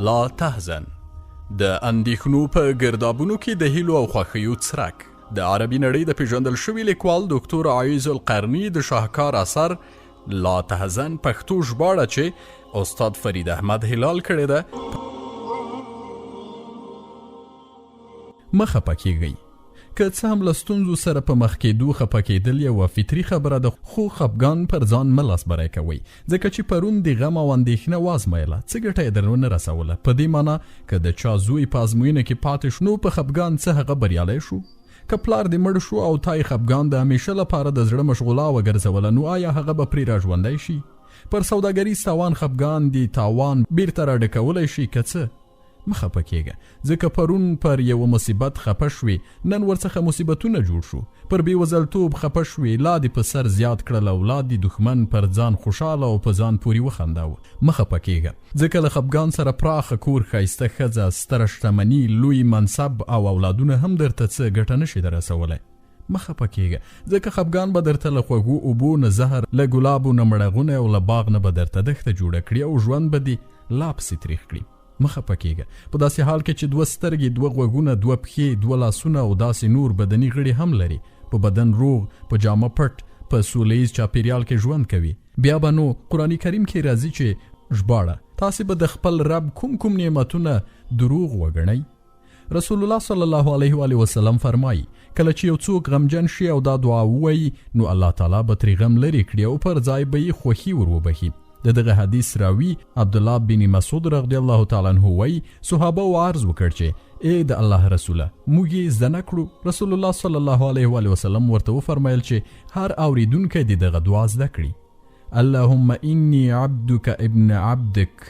لا تحزن، د اندېښنو په ګردابونو کې د هیلو او خوښیو څرک. د عربي نړۍ د پیژندل شوي لیکوال ډاکټر عایض القرني د شاهکار اثر لا تحزن پښتو ژباړه چې استاد فرید احمد هلال کړې ده. مخه پکېږئ که څه هم له ستونزو سره په مخ کېدو خفه کېدل یوه فطري خبره ده، خو خفګان پر ځان مه لاس بری کوئ، ځکه چې پرون د غم او اندېښنه وازمایله څه ګټه یې درونه رسوله. په دې معنا که د چا زوی په ازموینه کې پاتې شو، په خفګان څه هغه بریالی شو؟ که پلار دې مړ شو او تا یې خفګان د همیشه لپاره د زړه مشغولا وګرځوله، نو آیا هغه به پرې راژوندی شي؟ پر سوداګریز تاوان خفګان دې تاوان بیرته راډکولی شي که څه؟ مه خفه کېږه، ځکه پرون پر یوه مصیبت خفه شوې، نن ورڅخه مصیبتونه جوړ شو. پر بېوزلتوب خفه شوې، لا دې په سر زیات کړل او لا دې دښمن پر ځان خوشحاله او په ځان پورې وخنداوه. مه خفه کېږه، ځکه له خفګان سره پراخه کور، ښایسته ښځه، ستره شتمني، لوی منصب او اولادونه هم درته څه ګټه نشي در رسولی. مه خفه کېږه، ځکه خفګان به درته له خوږو اوبو نه زهر، له ګلابو نه مړغونه او له باغ نه به درته دښته جوړه کړي او ژوند به دې لا پسې تریخ کړي. مه خفه کېږه، په داسې حال کې چې 2 سترګې، 2 غوږونه، 2 پښې، 2 لاسونه او داسې نور بدني غړي هم لري، په بدن روغ، په جامه پټ، په سولیز چاپیریال کې ژوند کوي. بیا به نو قرآن کریم کې راځي چې ژباړه تاسې به د خپل رب کوم نعمتونه دروغ وګڼئ. رسول الله صلی الله علیه و آله وسلم فرمایي کله چې یو څوک غمجن شي او دا دعا ووایي، نو الله تعالی به ترې غم لرې کړي او پر ځای به یې خوښي ور وبخي. د دغه حدیث راوی عبدالله بن مسعود رضی الله تعالی عنه وایي صحابه و عرض وکړ چې ای د الله رسوله، موږ یې زده نه کړو؟ رسول الله صلی الله علیه و آله وسلم ورته وفرمایل چې هر اوریدونکی دې دغه دعا زده کړي. اللهم انی عبدک ابن عبدک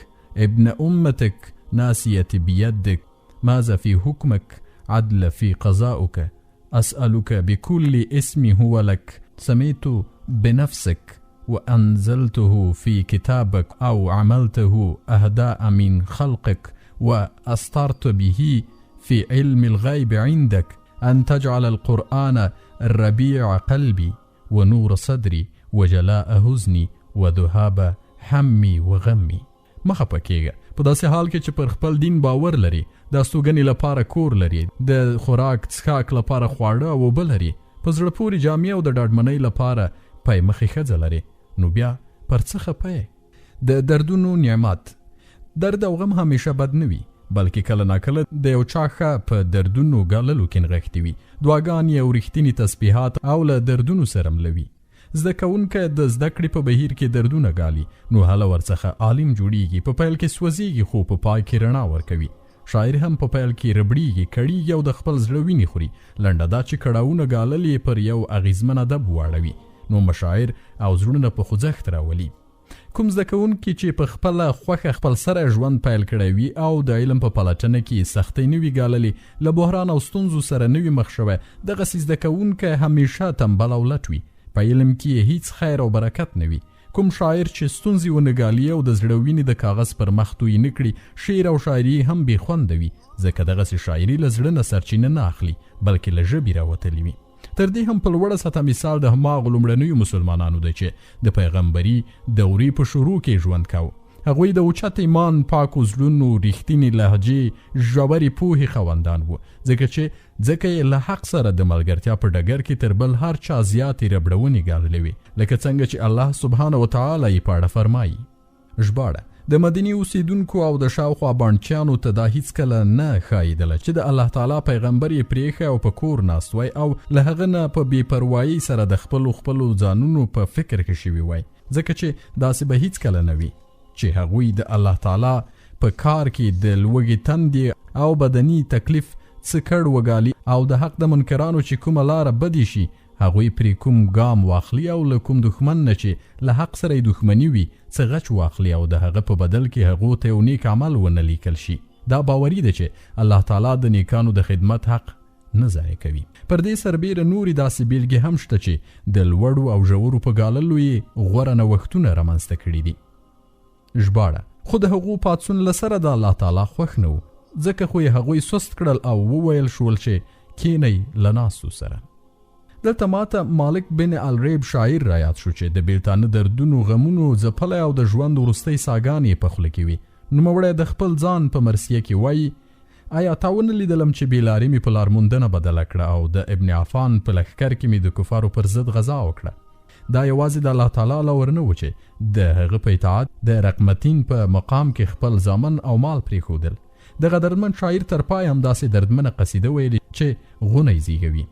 ابن امتک ناسیتی بیدک ماذا فی حکمک عدل فی قضاؤک اسألک بكل اسم هو لك سميت بنفسك وأنزلته في كتابك أو عملته أهداء من خلقك وأسترت به في علم الغيب عندك أن تجعل القرآن الربيع قلبي ونور صدري وجلاء حزني وذهاب همي وغمي. مخه پکېږه، په داسې حال کې چې پر خپل دین باور لري، د استوګنې لپاره کور لري، د خوراک څښاک لپاره خواړه او اوبه لري، په زړه پورې جامې او د ډاډمنۍ لپاره پای مخې ښځه لري، نو بیا پر څه خفه یې؟ د دردونو نعمت. درد او غم همیشه بد نه وي، بلکې کله ناکله د یو چا ښه په دردونو ګاللو کې نغښتې وي، دعاګانې او رښتینې تسبیحات او له دردونو سره ملوي. زده کوونکی د زده کړې په بهیر کې دردونه ګالي، نو هله ورڅخه عالم جوړیږي، په پیل کې سوځېږي خو په پای کې رڼا ورکوي. شاعر هم په پیل کې ربړیږي، کړیږي او د خپل زړه وینې خوري. لنډه دا چې کړاوونه ګالل یې پر یو اغیزمن ادب واړوي، نو مشاعر او زړونه په خوځښت راولي. کوم زده کوونکي چې په خپله خوښه خپل سره ژوند پیل کړی وي او د علم په پلټنه کې سختۍ نه وي ګاللې، له بحران او ستونزو سره نه وي مخ شوی، دغسې زده کوونکی همیشه تنبل او لټ وي، په علم کې هیڅ خیر او برکت نه وي. کوم شاعر چې ستونزې ونه ګالي او د زړه وینې د کاغذ پر مخ توی نه کړي، شعر او شاعري هم بې خونده وي، ځکه دغسې شاعري له زړه نه سرچینه نه اخلي، بلکې له ژبې راوتلې وي. تر دې هم په لوړه سطحه مثال د هماغو لومړنیو مسلمانانو دی چې د پیغمبري دورې په شروع کې ژوند کاوه. هغوی د اوچت ایمان، پاکو زړونو، رښتینې لهجې، ژورې پوهې خاوندان وو، ځکه یې له حق سره د ملګرتیا په ډګر کې تر بل هر چا زیاتې ربړونې ګاللې وې، لکه څنګه چې الله سبحانه وتعالی یې په اړه فرمایي. ژباړه د مدینې اوسیدونکو او د شاوخوا بانچیانو ته دا هیڅکله نه ښایېدله چې د الله تعالی پیغمبر یې پرېښی او په کور ناست وای او له هغه نه په بې پروایۍ سره د خپلو ځانونو په فکر کې شوي وای، ځکه چې داسې به هیڅکله نه وي چې هغوی د الله تعالی په کار کې د لوږې تندې او بدني تکلیف څه کړ وګالي او د حق د منکرانو چې کومه لاره بدې شي، هغوی پرې کوم ګام واخلي او له کوم دښمن نه چې له حق سره یې دښمني وي څه غچ واخلي او د هغه په بدل کې هغو ته یو نیک عمل ونه لیکل شي. دا باوري ده چې الله تعالی د نیکانو د خدمت حق نه ضایع کوي. پر دې سربیره نورې داسې بیلګې هم شته چې د لوړو او ژورو په ګاللو یې غوره نوښتونه رامنځته کړي دي. ژباړه خو د هغو پاڅون له سره د الله تعالی خوښ نه و، ځکه خو یې هغوی سست کړل او وویل شول چې کینئ له ناستو سره. دلته ماته مالک بن الریب شاعر را یاد شو چې د بیلتانه دردونو، غمونو ځپلی او د ژوند وروستۍ ساګانې په خوله کې وي، نوموړی د خپل ځان په مرثیه کې وایي آیا تا ونه لیدلم چې بېلاري مې په لارموندنه بدله کړه او د ابن عفان په لښکر کې مې د کفارو پر ضد غزا وکړه. دا یوازې د الله تعالی له ورنه و چې د هغه په اطاعت د رقمتین په مقام کې خپل زامن او مال پرېښودل. د قدرمن شاعر تر پای همداسې دردمنه قصیده ویلې چې غونی زیږوي.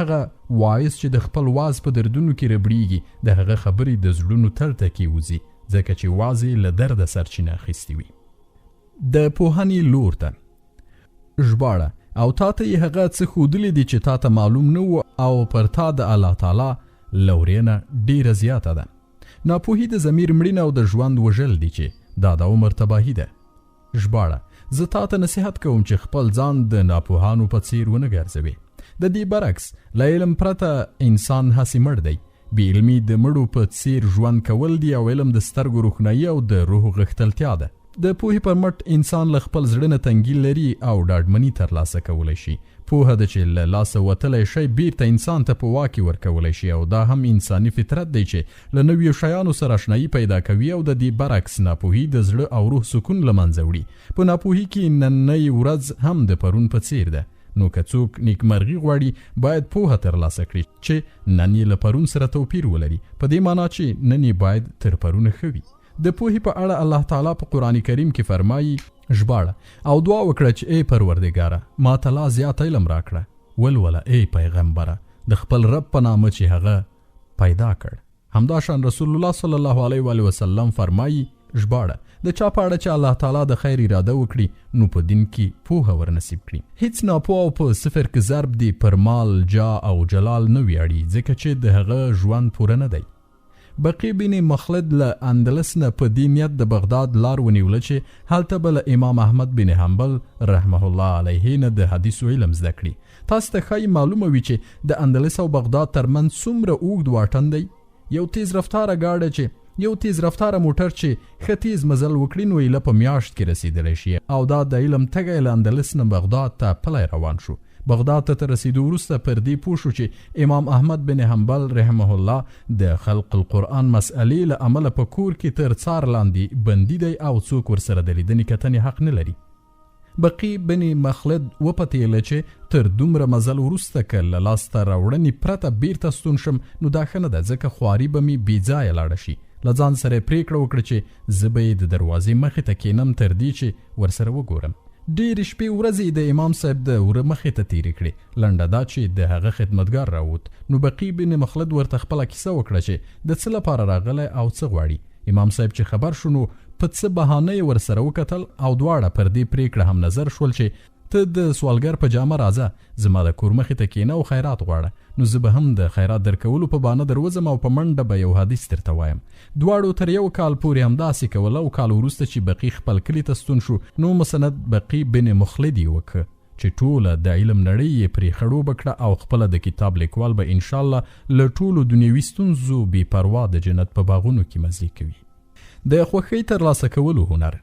هغه وایس چې د خپل واز په دردونو کې ربړیږي د هغه خبرې د زړونو تل ته کېوځي ځکه چې واز له درده سرچینه اخیستې وي. د پوهنې لور ته ژباړه او تا ته یې هغه څه ښودلي دي چې تا ته معلوم نه و او پر تا د الله تعالی لورینه ډیره زیاته ده. ناپوهي د ضمیر مړینه او د ژوند وژل دي چې دا د عمر تباهي ده. ژباړه زه تا ته نصیحت کوم چې خپل ځان د ناپوهانو په څیر ونه ګرځوې. د دې برعکس له علم پرته انسان هسې مړ دی. بې علمي د مړو په څیر ژوند کول دي او علم د سترګو روښنایي او د روح غښتلتیا ده. د پوهې پر مټ انسان له خپل زړه نه تنګي لري او ډاډمني ترلاسه کولی شي. پوهه ده چې له لاسه وتلی شی بیرته انسان ته په واک کې ورکولی شي او دا هم انساني فطرت دی چې له نویو شیانو سره اشنایي پیدا کوي او د دې برعکس ناپوهي د زړه او روح سکون له منځه وړي. په ناپوهي کې نننۍ ورځ هم د پرون په څیر ده. نو که څوک نیکمرغي غواړي باید پوهه ترلاسه کړي چې نن یې له پرون سره توپیر ولري، په دې معنا چې نن یې باید تر پرونه ښه وي. د پوهې په اړه الله تعالی په قرآن کریم کې فرمایي ژباړه او دعا وکړه چې ای پروردګاره ما ته لا زیات علم راکړه ولوله ای پیغمبره د خپل رب په نامه چې هغه پیدا کړ. همداشان رسول الله صلی الله علیه و وسلم فرمایي ژباړه د چا په اړه چې الله تعالی د خیر اراده وکړي نو په دین کې پوهه ورنصیب کړي. هیڅ ناپوه او په صفر کې ضرب دی پر مال جا او جلال نه ویاړي ځکه چې د هغه ژوند پوره نه دی. بقی بن مخلد له اندلس نه په دې نیت د بغداد لار ونیوله چې هلته به له امام احمد بن حنبل رحمه الله علیه نه د حدیثو علم زده کړي. تاسو ته ښایي معلومه وي چې د اندلس او بغداد ترمنځ څومره اوږد واټن دی. یو تیز رفتاره موټر چې ښه تیز مزل وکړي نو ایله په میاشت کې رسیدلی شي او دا د علم تږی له اندلس نه بغداد ته پلی روان شو. بغداد ته رسیدو وروسته پر دې پوه شو چې امام احمد بن حنبل رحمه الله د خلق القرآن مسئلې له امله په کور کې تر څار لاندې بندي دی او څوک ورسره د لیدنې کتنې حق نه لري. بقی بن مخلد وپتېله چې تر دومره مزل وروسته که له لاسته راوړنې پرته بیرته ستون شم نو دا ښه نه ده ځکه خواري به مې بېځایه لاړه شي. له ځان سره یې پرېکړه وکړه چې زه به یې د دروازې مخې ته کېنم تر دې چې ورسره وګورم. ډېرې شپې ورځې د امام صاحب د وره مخې ته تېرې کړې. لنډه دا چې د هغه خدمتګار راووت نو بقی بن مخلد ورته خپله کیسه وکړه چې د څه لپاره راغلی او څه غواړي. امام صاحب چې خبر شو نو په څه بهانه یې ورسره وکتل او دواړه پر دې پرېکړه هم نظر شول چې ته د سوالګر په جامه راځه زما د کور مخې ته کېنه او خیرات غواړه نو زه به هم د خیرات درکولو په بانه دروځم او په منډه به یو حدیث درته وایم. دواړو تر یو کال پورې همداسې کول او کال وروسته چې بقي خپل کلي ته ستون شو نو مسند بقي بن مخلد یې وکړه چې ټوله د علم نړۍ یې پرې خړوبه کړه او خپله د کتاب لیکوال به انشاءالله له ټولو دنیوي ستونزو بې پروا د جنت په باغونو کې مزې کوي. د خوښۍ ترلاسه کولو هنر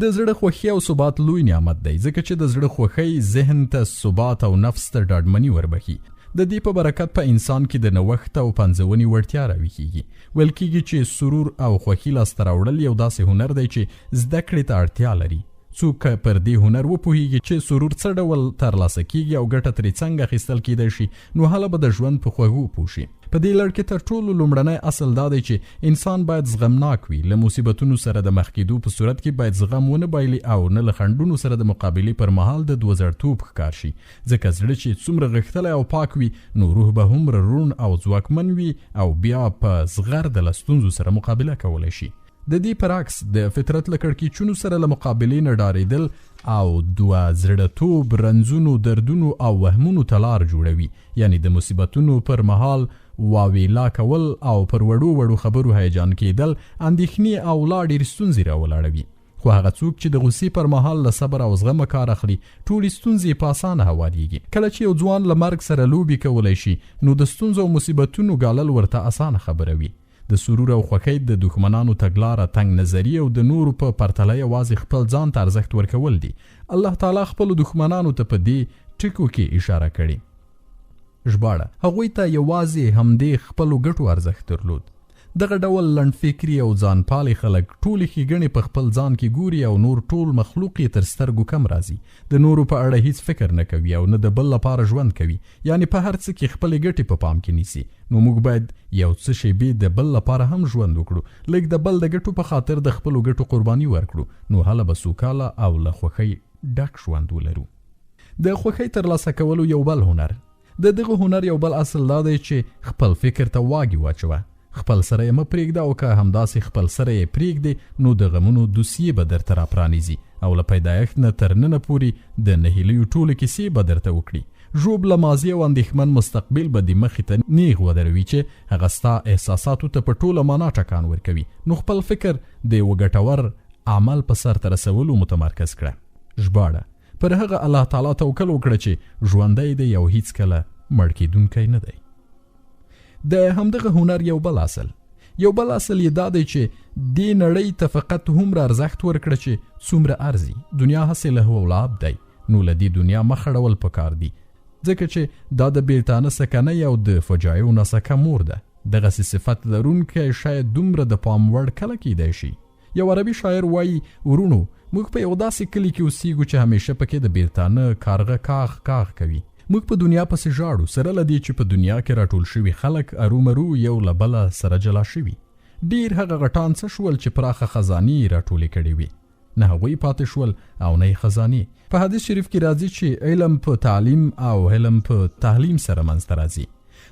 د زړه خوښي او ثبات لوی نعمت دی ځکه چې د زړه خوښۍ ذهن ته ثبات او نفس ته ډاډمني وربخي. د دې په برکت په انسان کې د نوښت او پنځونې وړتیا راویښیږي. ویل کېږي چې سرور او خوښي لاسته راوړل یو داسې هنر دی چې زده کړې ته اړتیا لري. څوک پر دې هنر وپوهیږي چې سرور څه ډول ترلاسه کیږي او ګټه ترې څنګه اخیستل کیدی شي نو هله به د ژوند په خوږو پوه شي. په دې لړ کې تر ټولو لومړنی اصل دا دی چې انسان باید زغمناک وي. له مصیبتونو سره د مخ کېدو په صورت کې باید زغم ونه بایلي او نه له خنډونو سره د مقابلې پر مهال د دوزړتوب ښکار شي ځکه زړه چې څومره غښتلی او پاک وي نو روح به هومره روڼ او ځواکمن وي او بیا په زغرده له ستونزو سره مقابله کولی شي. د دې برعکس د فطرت له کړکېچونو سره له مقابلې نه ډارېدل او دوه زړهتوب رنځونو دردونو او وهمونو ته لار جوړوي. یعنی د مصیبتونو پر مهال واویلا کول او پر وړو خبرو هیجان کېدل اندېښنې او لا ډېرې ستونزې راولاړوي. خو هغه څوک چې د غصې پر مهال له صبر او زغمه کار اخلي ټولې ستونزې په اسانه هوارېږي. کله چې یو ځوان له مرګ سره لوبې کولی شي نو د ستونزو او مصیبتونو ګالل ورته اسانه خبره وي. د سرور او خوښۍ د دښمنانو تګلاره تنګ نظري او د نورو په پرتله یوازې خپل ځان ته ارزښت ورکول دي. الله تعالی خپلو دښمنانو ته په دې ټکو کې اشاره کړې. ژباړه هغوی ته یوازې همدې خپلو ګټو ارزښت درلود. دغه ډول لنډفکري او ځانپالي خلک ټولې ښېګڼې په خپل ځان کې ګوري او نور ټول مخلوق یې تر سترګو کم راځي. د نورو په اړه هیڅ فکر نه کوي او نه د بل لپاره ژوند کوي، یعنی په هر څه کې خپلې ګټې په پام کې نیسي. نو موږ باید یو څه شیبې د بل لپاره هم ژوند وکړو، لږ د بل د ګټو په خاطر د خپلو ګټو قرباني ورکړو، نو هله به سوکاله او له خوښۍ ډک ژوند ولرو. د خوښۍ ترلاسه کولو یو بل هنر. د دغه هنر یو بل اصل دا دی چې خپل فکر ته واګي واچوه. خپل سره یې مه پرېږده او که همداسې خپل سره یې پرېږدې نو د غمونو دوسیې به درته راپرانیزي او له پیدایښت نه تر ننه پورې د نهیلیو ټولې کیسې به درته وکړي. ژوب له ماضي او اندېښمن مستقبل به د مخې ته نیغ ودروي چې هغه ستا احساساتو ته په ټوله معنا ټکان ورکوي. نو خپل فکر د یوه ګټور عمل په سرته رسولو متمرکز کړه. ژباړه: پر هغه الله تعالی توکل وکړه چې ژوندی دی او هیڅکله مړ کېدونکی نه دی. د همدغه هنر یو بل اصل یې دا دی چې دې نړۍ ته فقط هومره ارزښت ورکړه چې څومره ارزي. دنیا هسې له ولعب دی، نو له دې دنیا مه خړول پکار دي، ځکه چې دا د بیلتانه سکنۍ او د فجایو نسکه مور ده. دغسې صفت لرونکی شاید دومره د پام وړ کله کیدی شي. یو عربي شاعر وایي: ورونو، موږ په یو داسې کلي کې اوسیږو چې همیشه پکې د بیلتانه کارغه کاغ کاغ کوي. موږ په دنیا پسې ژاړو، سره له دې چې په دنیا کې راټول شوي خلک ارومرو یو له بله سره جلا شوي. ډیر هغه غټان څه شول چې پراخه خزانې راټولې کړې وي، نه هغوی پاتې شول او نه یې خزانې. په حدیث شریف کې راځي چې علم په تعلیم او علم په تعلیم سره منځته راځي.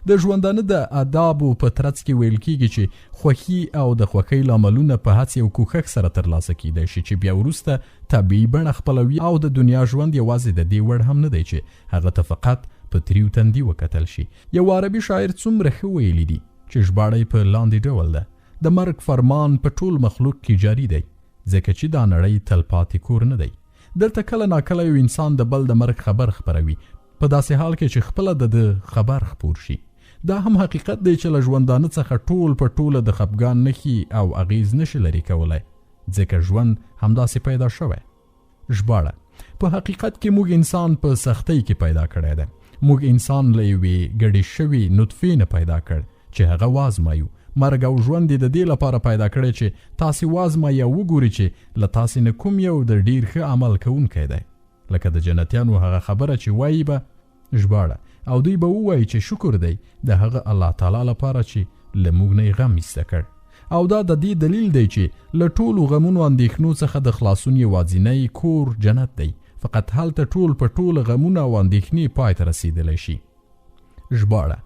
د ژوندانه د آدابو په ترڅ کې ویل کېږي چې خوښي او د خوښۍ لاملونه په هڅې او کوښښ سره ترلاسه کیدی شي چې بیا وروسته طبیعي بڼه خپلوي او د دنیا ژوند یوازې د دې وړ هم نه دی چې هغه ته فقط په تریو تندي وکتل شي. یو عربي شاعر څومره ښه ویلي دي چې ژباړه په لاندې ډول ده: د مرګ فرمان په ټول مخلوق کې جاری دی، ځکه چې دا نړۍ تل پاتې کور نه دی. دلته کله ناکله یو انسان د بل د مرګ خبر خپروي، په داسې حال کې چې خپله د خبر خپور شي. دا هم حقیقت دی چې له ژوندانه څخه ټول په ټوله د خفګان نښې او اغیز نشي لرې کولی، ځکه ژوند همداسې پیدا شوی. ژباړه: په حقیقت کې موږ انسان په سختۍ کې پیدا کړی دی. موږ انسان له یوې ګډې شوي نطفې نه پیدا کړ چې هغه وازمایو. مرګ او ژوند د دې لپاره پیدا کړی چې تاسې وازمایي او وګوري چې له تاسې نه کوم یو د ډیر ښه عمل کوونکی دی، لکه د جنتیانو هغه خبره چې وایي به. ژباړه: او دوی به ووایي چې شکر دی د هغه الله تعالی لپاره چې له موږ نه یې غم ایسته کړ. او دا د دې دلیل دی چې له ټولو غمونو اندېښنو څخه د خلاصون یوازینی کور جنت دی. فقط هلته ټول په ټوله غمونه او اندېښنې پای ته رسېدلی شي. ژباړه: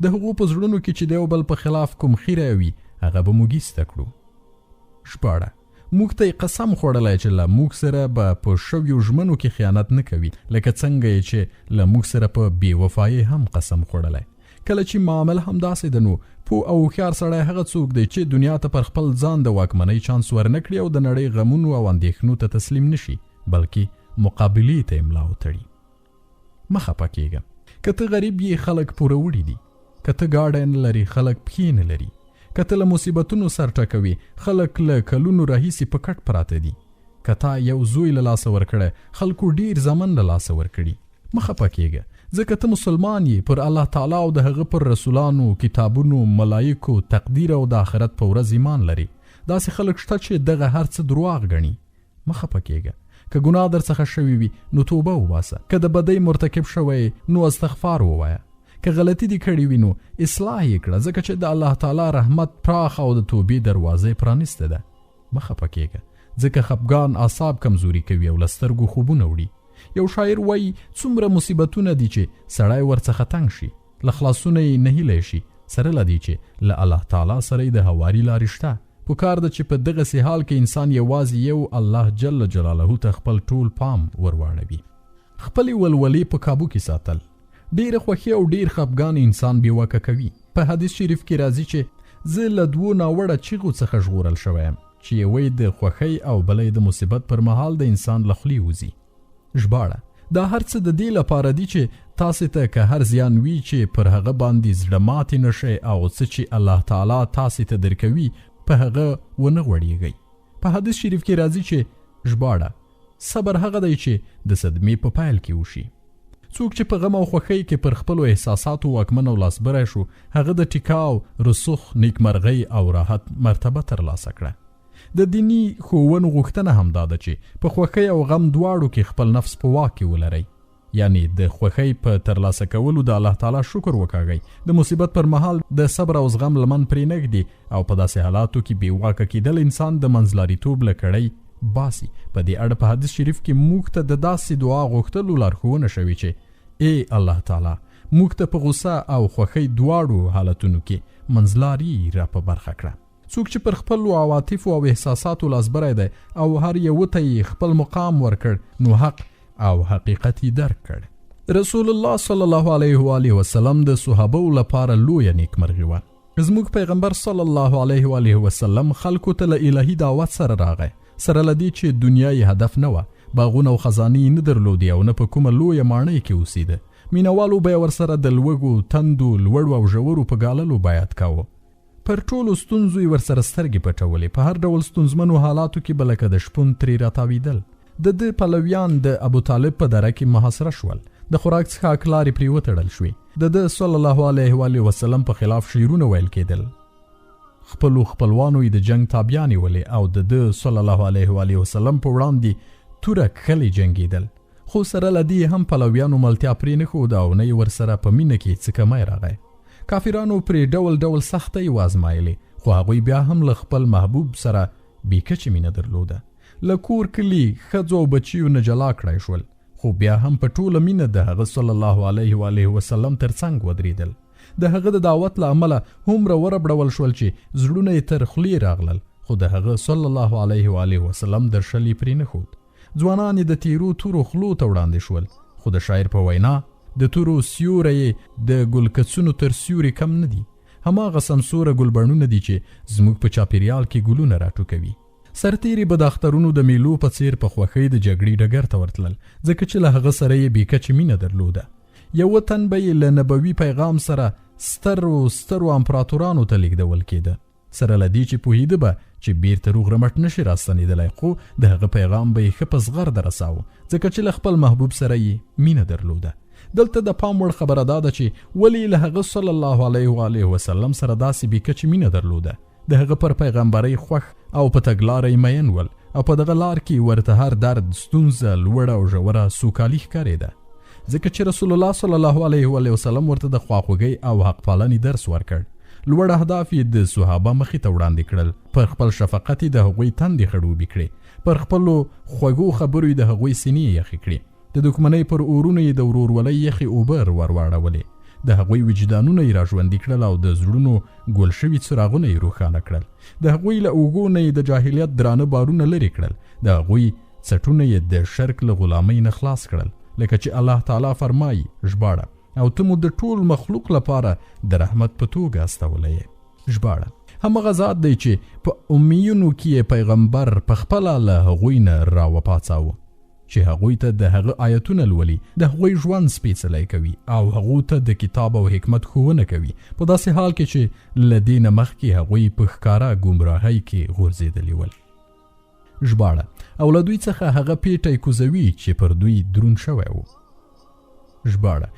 د هغو په زړونو کې چې د یو بل په خلاف کوم خیره وي هغه به موږ ایسته کړو. ژباړه: موږ ته یې قسم خوړلی چې له موږ سره به په شویو ژمنو کې خیانت نه کوي، لکه څنګه یې چې له موږ سره په بې وفایۍ هم قسم خوړلی. کله چې معامله همداسې ده، نو پوه او هوښیار سړی هغه څوک دی چې دنیا ته پر خپل ځان د واکمنۍ چانس ورنکړي او د نړۍ غمونو او اندېښنو ته تسلیم نشي، بلکې مقابلې ته املا وتړي. مه خفه کېږه. که ته غریب یې خلک پوره وړي دي، که ته ګاډی نه لري خلک پښې نه لري، که ته له مصیبتونو سر ټکوي خلک له کلونو راهیسې په کټ پراته دي، که تا یو زوی له لاسه ورکړی خلکو ډیر زمن له لاسه ورکړي. مه خفه کېږه، ځکه ته مسلمان یې، پر الله تعالی او د هغه پر رسولانو، کتابونو، ملایکو، تقدیر او د آخرت په ورځ ایمان لري. داسې خلک شته چې دغه هر څه دروغ ګڼي. مه خفه کېږه. که ګناه در څخه شوي وي نو توبه وباسه، که د بدۍ مرتکب شوی نو استغفار ووایه، که غلطي دې کړې وي نو اصلاح یې کړه، ځکه چې د الله تعالی رحمت پراخ او د توبې دروازې پرانیسته ده. مه خفه کېږه، ځکه خفګان اعصاب کمزوري کوي او له سترګو خوبونه وړي. یو شاعر وایي: څومره مصیبتونه دي چې سړی ورڅخه تنګ شي، له خلاصونه یې نهیلی شي، سره له دې چې له الله تعالی سره یې د هواري لارې شته. پکار ده چې په دغسې حال کې انسان یوازې یو الله جل جلاله ته خپل ټول پام ورواړوي. خپلې ولولې په کابو کې ساتل. ډیره خوښي او ډیر خفګان انسان بېواکه کوي. په حدیث شریف کې راځي چې زه له دوو ناوړه چیغو څخه ژغورل شوی یم چې یوه د خوښۍ او بله د مصیبت پر مهال د انسان له خولې وځي. ژباړه: دا هر څه د دې لپاره دي چې تاسې ته که هر زیان وي چې پر هغه باندې زړه ماتې نشئ او څه چې الله تعالی تاسې ته درکوي په هغه ونه غوړېږئ. په حدیث شریف کې راځي چې ژباړه: صبر هغه دی چې د صدمې په پیل کې وشي. څوک چې په غم او خوښۍ کې پر خپلو احساساتو واکمن او لاسبری شو، هغه د ټیکاو، رسوخ، نیکمرغۍ او راحت مرتبه ترلاسه کړه. د دینی ښوونو غوښتنه هم دا ده چې په خوښۍ او غم دواړو کې خپل نفس په واک کې ولرئ. یعنی د خوښۍ په ترلاسه کولو د الله تعالی شکر وکاږئ، د مصیبت پر مهال د صبر او زغم لمن پرې نږدي، او په داسې حالاتو کې بې واکه کېدل انسان د منځلاریتوب له کړۍ باسي. په دې اړه په حدیث شریف کې موږ ته د داسې دعا غوښتلو لارښوونه شوې چې ای الله تعالی، موږ ته په غوسه او خوښۍ دواړو حالتونو کې منځلاري را په برخه کړه. څوک چې پر خپلو عواطفو او احساساتو لاسبری دی او هر یو ته یې خپل مقام ورکړ، نو حق او حقیقت یې درک کړ. رسول الله صلی الله علیه و آله وسلم د صحابو لپاره لویه نیکمرغي وه. زموږ پیغمبر صلی الله علیه و آله وسلم خلکو ته له الهي دعوت سره راغی، سره له دې چې دنیا یې هدف نه وه، باغونه او خزانې نه درلودې او نه په کومه لویه ماڼۍ کې اوسېده. مینوالو به یې ورسره د لوږو، تندو، لوړو او ژورو په ګاللو بیعت کاوه. پر ټولو ستونزو یې ورسره سترګې پټولې. په هر ډول ستونزمنو حالاتو کې به لکه د شپون ترې راتاویدل. د پلویان د ابو طالب په دره کې محاصره شول، د خوراک څښاک لارې پرې وتړل شوې، د صلی الله علیه و آله وسلم په خلاف شعرونه ویل کېدل، خپلو خپلوانو یې د جنگ تابیانې ولې او د صلی الله علیه و آله وسلم په وړاندې توره کښلې جنګېدل. خو سره له دې هم پلویانو ملتیا پرې نه ښوده او نه یې ورسره په مینه کې څه کمی راغی. کافرانو پرې ډول ډول سختۍ وازمایلې، خو هغوی بیا هم له خپل محبوب سره بې کچې مینه درلوده. له کور، کلي، ښځو او بچیو نه جلا کړی شول، خو بیا هم په ټوله مینه د هغه صلی الله علیه و آله وسلم تر څنګ ودرېدل. د هغه د دعوت له امله هومره وربړول شول چې زړونه یې تر خولې راغلل، خو د هغه صلی الله علیه و آله وسلم درشل یې پرې نه ښود. ځوانان یې د تیرو تورو خلو ته وړاندې شول، خو د شاعر په وینا د تورو سیوری یې د ګلکڅونو تر سیوري کم نه دي. هماغه سمسوره ګلبڼونه دي چې زموږ په چاپیریال کې ګلونه راټوکوي. سرتیري به د اخترونو د میلو په څیر په خوښۍ د جګړې ډګر ته ورتلل، ځکه چې له هغه سره یې بې کچې مینه درلوده. یوه تن به یې له نبوي پیغام سره سترو امپراتورانو ته لیږدول کېده، سره له دې چې پوهېده به چې بیرته روغ رمټ نشي راستنېدلی، خو د هغه پیغام به یې ښه په زغرده رساوه، ځکه چې له خپل محبوب سره یې مینه درلوده. دلته د پام وړ خبره دا ده چې ولې له هغه صلی الله علیه و آله وسلم سره داسې بې کچې مینه درلوده. د هغه پر پیغمبرۍ خوښ او په تګلاره یې مین ول، او په دغه لار کې ورته هر درد، ستونزه، لوړه او ژوره سوکالي ښکارېده، ځکه چې رسول الله صلی الله علیه و آله وسلم ورته د خواخوږۍ او حق پالنې درس ورکړ. لوړ اهداف یې د صحابه مخې ته وړاندې کړل، پر خپل شفقت یې د هغوی تندې خړوبې کړې، پر خپلو خوږو خبرو یې د هغوی سینې یخې کړې، د دښمنۍ پر اورونو یې د ورورولۍ یخې اوبه ورواړولې، د هغوی وجدانونه یې راژوندي کړل او د زړونو ګل شوي څراغونه یې روښانه کړل، د هغوی له اوږو نه یې د جاهلیت درانه بارونه لرې کړل، د هغوی څټونه یې د شرک له غلامۍ نه خلاص کړل، لکه چې الله تعالی فرمایي: ژباړه: او ته مو د ټول مخلوق لپاره د رحمت په توګه استولی یې. ژباړه: همغه ذات دی چې په امیونو کې پیغمبر په خپله له هغوی نه راوپاڅاوه، چې هغوی ته د هغه آیتونه لولي، د هغوی ژوند سپېڅلی کوي او هغوی ته د کتاب او حکمت ښوونه کوي، په داسې حال کې چې له دې نه مخکې هغوی په ښکاره ګمراهۍ کې غورځېدلي ول. ژباړه: او له دوی څخه هغه پیټی کوزوي چې پر دوی دروند شوی و. ژباړه: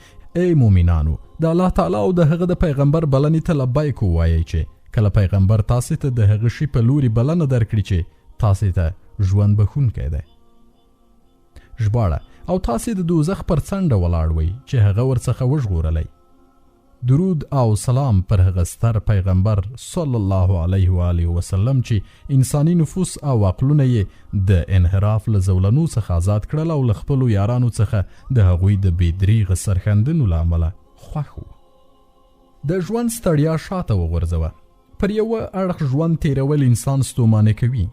ای مومنانو، د الله تعالی او د هغه د پیغمبر بلنې ته لبیک ووایئ چې کله پیغمبر تاسې ته د هغه شي په لوري بلنه درکړي چې تاسې ته ژوند بښونکی دی. ژباړه: او تاسې د دوزخ پر څنډه ولاړ وئ چې هغه ورڅخه وژغورلی. درود او سلام پر هغه ستر پیغمبر صلی الله علیه و آله وسلم چې انساني نفوس او عقلونه یې د انحراف له زولنو څخه آزاد کړل او له خپلو یارانو څخه د هغوی د بې دریغه سرښندنو له امله خوښ و. د ژوند ستړیا شاته وغورځوه. پر یوه اړخ ژوند تیرول انسان ستومانه کوي،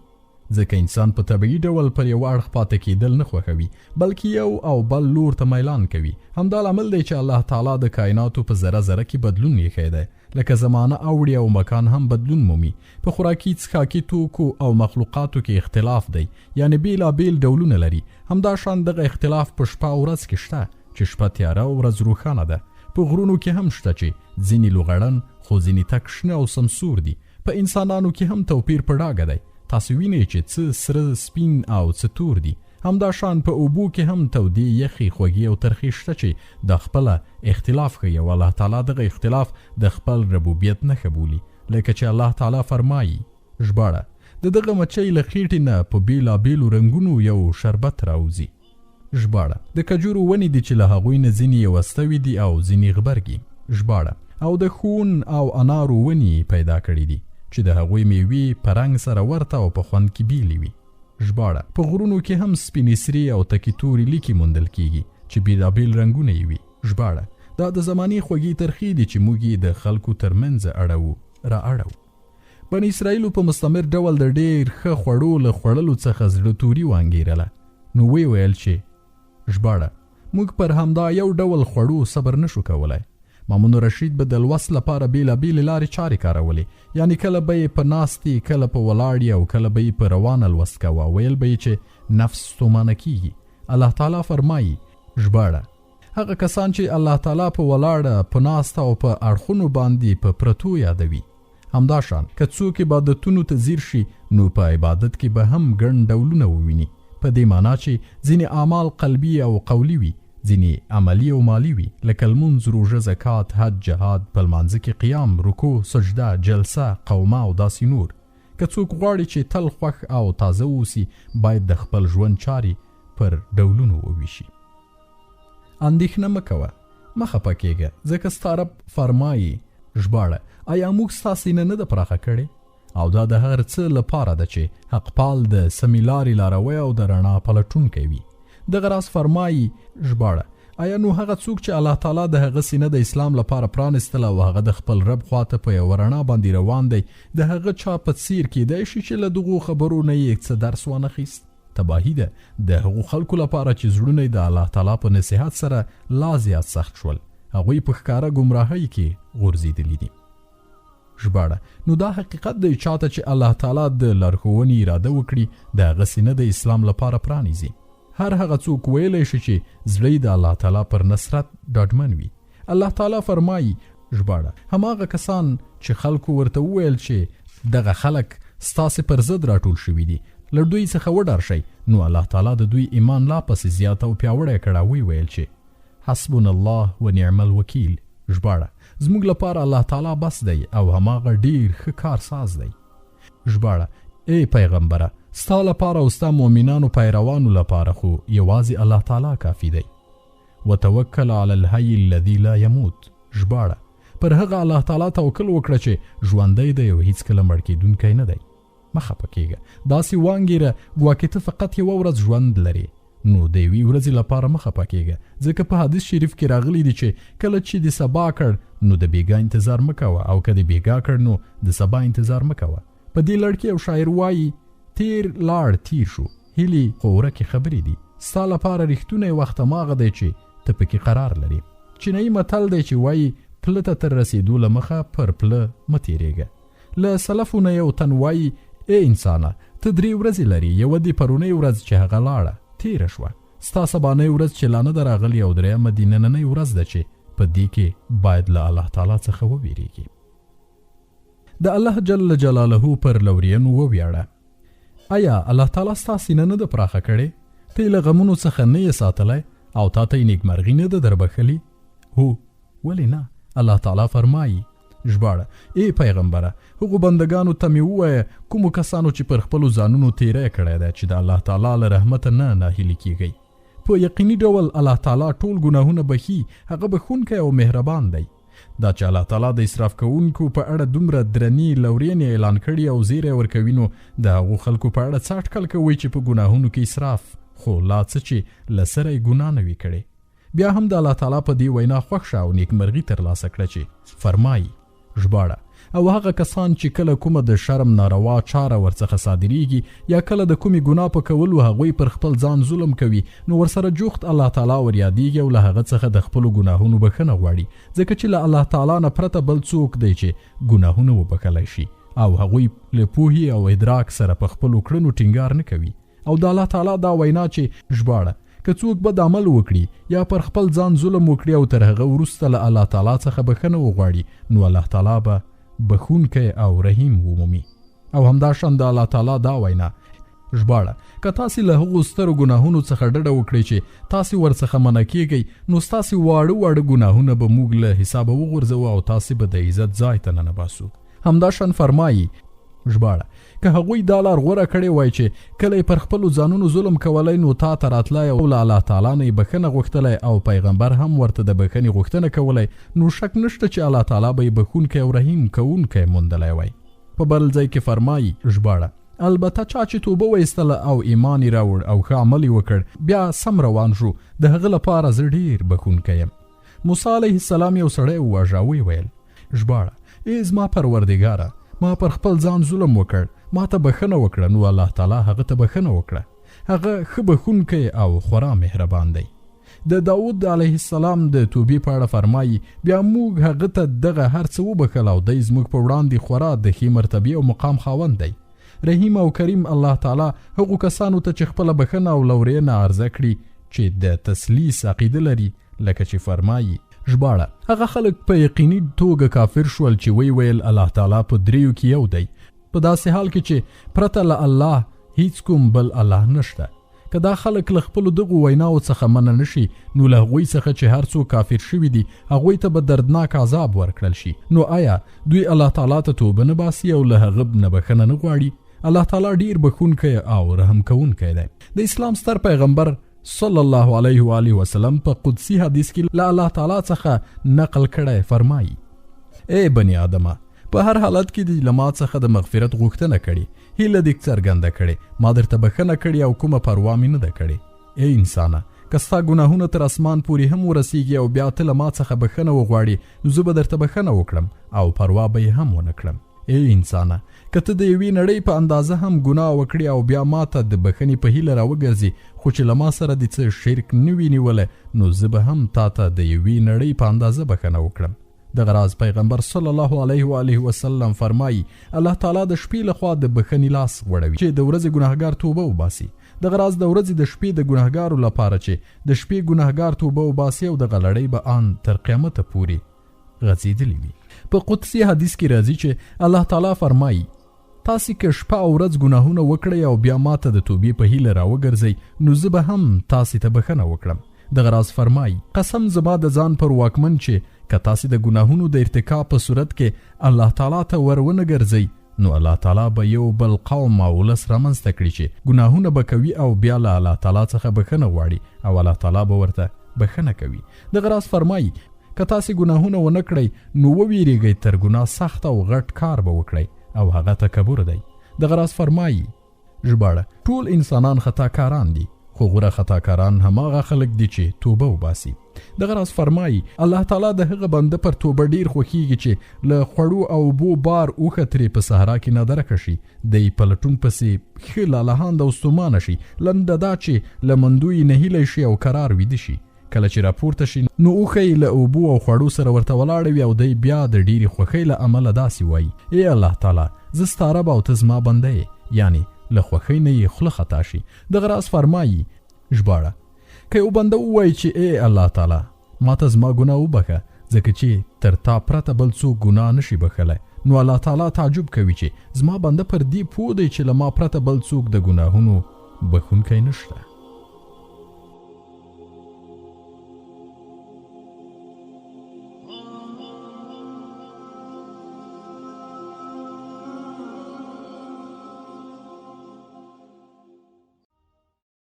ځکه انسان په طبیعي ډول پر یو اړخ پاتې کېدل نه خوښوي، بلکې یو او بل لور ته میلان کوي. همدا لامل دی چې الله تعالی د کائناتو په ذره ذره کې بدلون ایښی دی، لکه زمانه اوړي او مکان هم بدلون مومي. په خوراکي، څښاکي توکو او مخلوقاتو کې اختلاف دی، یعنی بیلابیل ډولونه لري. همدا شان دغه اختلاف په شپه او ورځ کې شته، چې شپه تیاره او ورځ روښانه ده. په غرونو کې هم شته چې ځینې لوغړن خو ځینې تک شنه او سمسور دي. په انسانانو کې هم توپیر په ډاګه دی. تاسو وینئ چې څه سره، سپین او څه تور دي. همدا شان په اوبو کې هم تودې یخې خوږې او ترخې شته چې د خپله اختلاف ښیي او الله تعالی دغه اختلاف د خپل ربوبیت نښه بولي، لکه چې الله تعالی فرمایي ژباړه د دغه مچۍ له خېټې نه په بېلابېلو رنګونو یو شربت راوځي. ژباړه د کجورو ونې دي چې له هغوی نه ځینې یې وستوي دي او ځینې غبرګي. ژباړه او د خون او انارو ونې پیدا کړي دي چې د هغوی میوې په رنګ سره ورته او په خوند کې بیلې وي. ژباړه په غرونو کې هم سپینې سرې او تکې تورې لیکې موندل کیږي چې بېلابېل رنګونه یې وي. ژباړه دا د زمانې خوږې ترخې دي چې موږ یې د خلکو ترمنځ اړو. بني اسرائیلو په مستمر ډول د ډېر ښه خوړو له خوړلو څخه زړه توري وانګېرله، نو وی ویل چې ژباړه موږ پر همدا یو ډول خوړو صبر نشو کولی. مامون رشید به د لوست لپاره بېلابېلې لارې چارې کارولې، یعنی کله به یې په ناستې، کله په ولاړې او کله به یې په روانه لوست کوه. ویل به یې چې نفس ستومانه کیږي. الله تعالی فرمایي ژباړه هغه کسان چې الله تعالی په ولاړه، په ناسته او په اړخونو باندې په پرتو یادوي. همداشان که څوک عبادتونو ته ځیر شي نو په عبادت کې به هم ګڼ ډولونه وویني، په دې معنا چې ځینې اعمال قلبي او قولي وي، ځینې عملی او مالی وي، لکه لمونځ، روژه، زکات، حج، جهاد، په لمانځه کې قیام، رکوع، سجده، جلسه، قومه او داسې نور. که څوک غواړي چې تل خوښ او تازه اوسي باید د خپل ژوند چارې پر ډولونو وویشي. اندېښنه مه کوه، مه خفه کېږه، ځکه ستا رب فرمایي ژباړه آیا موږ ستا سینه نه ده پراخه کړې؟ او دا د هر څه لپاره ده چې حق پال د سمې لارې لاروی او د رڼا پلټونکی وي. دغه راز فرمایي ژباړه آیا نو هغه څوک چې الله تعالی د هغه سینه د اسلام لپاره پرانستله او هغه د خپل رب خواته په یوه رڼا باندې روان دی، د هغه چا په څیر کیدای شي چې له دغو خبرو نه یې څه درس وانخیست؟ تباهي ده د هغو خلکو لپاره چې زړونه یې د الله تعالی په نصیحت سره لا زیات سخت شول، هغوی په ښکاره ګمراهۍ کې غورځېدلي دي. ژباړه نو دا حقیقت دی چاته چې الله تعالی د لارښوونې اراده وکړي د هغه سینه د اسلام لپاره پرانیزي. هر هغه څوک ویلی شي چې زړه د الله تعالی پر نصرت ډاډمن وي. الله تعالی فرمایي ژباړه هماغه کسان چې خلکو ورته وویل چې دغه خلک ستاسې پر ضد راټول شوي دي، له دوی څخه وډار شئ، نو الله تعالی د دوی ایمان لا پسې زیات او پیاوړی کړه. وی ویل چې حسبنا الله و نعم الوکیل. ژباړه زموږ لپاره الله تعالی بس دی او هماغه ډیر ښه کار ساز دی. ژباړه ای پیغمبره ستا لپاره او ستا مؤمنانو پیروانو لپاره خو یوازې الله تعالی کافي دی. وتوکل علی الحی الذی لا یموت. ژباړه پر هغه الله تعالی توکل وکړه چې ژوندی دی او هیڅکله مړ کېدونکی نه دی. مه خفه کېږه، داسې وانګېره ګواکې ته فقط یوه ورځ ژوند لرې، نو د یوې ورځې لپاره مه خفه کېږه، ځکه په حدیث شریف کې راغلی دی چې کله چې د سبا کړ نو د بیګا انتظار مه کوه، او که د بیګا کړ نو د سبا انتظار مه کوه. په دې لړ کې یو شاعر وایي تیر لاړ تیر شو، هیلې خو ورکې خبرې دي، ستا لپاره رښتونی وخت هماغه دی چې ته پکې قرار لري. چینایي متل دی چې وایي پله ته تر رسېدو له مخه پر پله مه تېرېږه. له سلفو نه یو تن وایي ای انسانه ته 3 ورځې لري، یوه دې پرونۍ ورځ چې هغه لاړه تیره شوه، ستا سبانۍ ورځ چې لا نه ده راغلې، او درېیمه دې نننۍ ورځ ده چې په دې کې باید له الله تعالی څخه وویریږي. د الله جل جلاله پر لورینو وویاړه. آیا الله تعالی ستا سینه نه ده پراخه کړې؟ ته یې له غمونو څخه نه یې ساتلی او تا ته یې نیکمرغي نه ده دربښلي؟ هو، ولې نه؟ الله تعالی فرمایي ژباړه ای پیغمبره هغو بندگانو ته مې ووایه کومو کسانو چې پر خپلو ځانونو تیری کړی دی چې د الله تعالی له رحمته نه ناهیلي کیږئ. په یقیني ډول الله تعالی ټول ګناهونه بخي، هغه بخښونکی او مهربان دی. دا چې الله تعالی د اسراف کوونکو په اړه دومره درنې لورینې اعلان کړي او زیری ورکوي، نو د هغو خلکو په اړه څه اټکل کوئ چې په ګناهونو کې اسراف خو لا څه چې له سره یې ګناه نه وي کړې. بیا هم د الله تعالی په دې وینا خوښ شه او نیکمرغي ترلاسه کړه چې فرمایي ژباړه او هغه کسان چې کله کومه د شرم ناروا چاره ورڅخه صادریږي یا کله د کومې ګناه په کولو هغوی پر خپل ځان ظلم کوي، نو ورسره جوخت الله تعالی وریادیږي او له هغه څخه د خپلو ګناهونو بخښنه غواړي، ځکه چې له الله تعالی نه پرته بل څوک دی چې ګناهونه وبخښلی شي، او هغوی له پوهې او ادراک سره په خپلو کړنو ټینګار نه کوي. او د الله تعالی دا وینا چې ژباړه که څوک بد عمل وکړي یا پر خپل ځان ظلم وکړي او تر هغه وروسته له الله تعالی څخه بخښنه وغواړي، نو الله تعالی به بخښونکی او رحیم ومومي. او همداشان د الله تعالی دا وینا ژباړه که تاسې له هغو سترو ګناهونو څخه ډډه وکړئ چې تاسې ورڅخه منع کیږئ نو ستاسې واړه ګناهونه به موږ له حسابه وغورځوو او تاسې به د عزت ځای ته ننباسو. همدا شان فرمایي ژباړه که هغوی دا لار غوره کړې وای چې کله پر خپلو ځانونو ظلم کولی نو تا ته راتلی او له الله تعالی نه یې بښنه غوښتلی او پیغمبر هم ورته د بښنې غوښتنه کولی نو شک نشته چې الله تعالی به یې بښونکی او رحیم کوونکی موندلی وای. په بل ځای کې فرمایي ژباړه البته چا چې توبه وایستله او ایمان یې راوړ او ښه عمل یې وکړ بیا سم روان شو د هغه لپاره زه ډېر بښونکی یم. موسی علیه السلام یو سړی وواژه او ویې ویل ژباړه ای زما پروردګاره ما پر خپل ځان ظلم وکړ ما ته بښنه وکړه نو الله تعالی هغه ته بښنه وکړه. هغه ښه بښونکی او خورا مهربان دی. د داود علیه السلام د توبې په اړه فرمایي بیا موږ هغه ته دغه هر څه وبښل او دی زموږ په وړاندې خورا د ښې مرتبې او مقام خاوند دی. رحیم او کریم الله تعالی هغو کسانو ته چې خپله بښنه او لورینه عرضه کړي چې د تسلیس عقیده لري لکه چې فرمایي ژباړه هغه خلک په یقیني توګه کافر شول چې وی ویل الله تعالی په دریو کې یو دی په داسې حال کې چې پرته له الله هیڅ کوم بل الله نشته. که دا خلک له خپلو دغو ویناو څخه منع نشي نو له هغوی څخه چې هر څوک کافر شوي دي هغوی ته به دردناک عذاب ورکړل شي. نو آیا دوی الله تعالی ته توبه نه باسي او له هغه نه بښنه نه غواړي؟ الله تعالی ډیر بښونکی او رحم کوونکی دی. د اسلام ستر پیغمبر صلی الله علیه و آله وسلم په قدسی حدیث کې له الله تعالی څخه نقل کړی فرمایي ای بنی آدمه په هر حالت کې دې له ما څخه د مغفرت غوښتنه کړې هیله دې څرګنده کړې ما درته بښنه کړې او کومه پروا مې نه ده کړې. ای انسانه که ستا ګناهونه تر اسمان پورې هم ورسیږي او بیا ته له ما څخه بښنه وغواړې نو زه به درته بښنه وکړم او پروا به یې هم ونه کړم. ای انسانه که ته د یوې نړۍ په اندازه هم ګناه وکړې او بیا ما ته د بښنې په هیله راوګرځې خو چې له ما سره دې څه شرک نه وي نیولی نو زه به هم تا ته د یوې نړۍ په اندازه بښنه وکړم. دغه راز پیغمبر صلی الله علیه و آله وسلم فرمایي الله تعالی د شپې لخوا د بښنې لاس غوړوي چې د ورځې ګناهګار توبه وباسي. دغه راز د ورځې د شپې د ګناهګارو لپاره چې د شپې ګناهګار توبه وباسي او دغه لړۍ به آن تر قیامته پورې غځېدلې وي. په قدسی حدیث کې راځي چې الله تعالی فرمایي تاسې که شپه او ورځ ګناهونه وکړئ او بیا ما ته د توبې په هیله راوګرځئ نو زه به هم تاسې ته بښنه وکړم. دغه راز فرمایي قسم زما د ځان پر واکمن چې که تاسې د ګناهونو د ارتکاب په صورت کې الله تعالی ته ورونه ګرځئ نو الله تعالی به یو بل قوم او ولس رامنځته کړي چې ګناهونه به کوي او بیا له الله تعالی څخه بښنه غواړي او الله تعالی به ورته بښنه کوي. دغه راز فرمایي که تاسې ګناهونه ونه کړئ نو وویریږئ تر ګناه سخت او غټ کار به وکړئ او هغه تکبر دی. دغه راز فرمایي ژباړه ټول انسانان خطاکاران دي خو غوره خطاکاران هماغه خلک دي چې توبه وباسي. دغه راز فرمایي الله تعالی د هغه بنده پر توبه ډیر خوښیږي چې له خوړو او اوبو بار اوښه ترې په صحرا کې نادرکه شي دی په لټون پسې ښه لالهانده او ستومانه شي لنډه دا چې له مندو یې نهیلی شي او قرار ویده شي. کله چې راپورته شي نو اوښه یې له اوبو او خوړو سره ورته ولاړه وي او دی بیا د ډیرې خوښۍ له امله داسې وایي ای الله تعالی زه ستا رب او ته زما بنده یې یعنی له خوښۍ نه یې خوله خطا شي. دغه راز فرمایي ژباړه که یو بنده ووایي چې ای الله تعالی ما ته زما ګناه وبښه ځکه چې تر تا پرته بل څوک ګناه نشي بښلی نو الله تعالی تعجب کوي چې زما بنده پر دې پوه دی چې له ما پرته بل څوک د ګناهونو بښونکی نشته.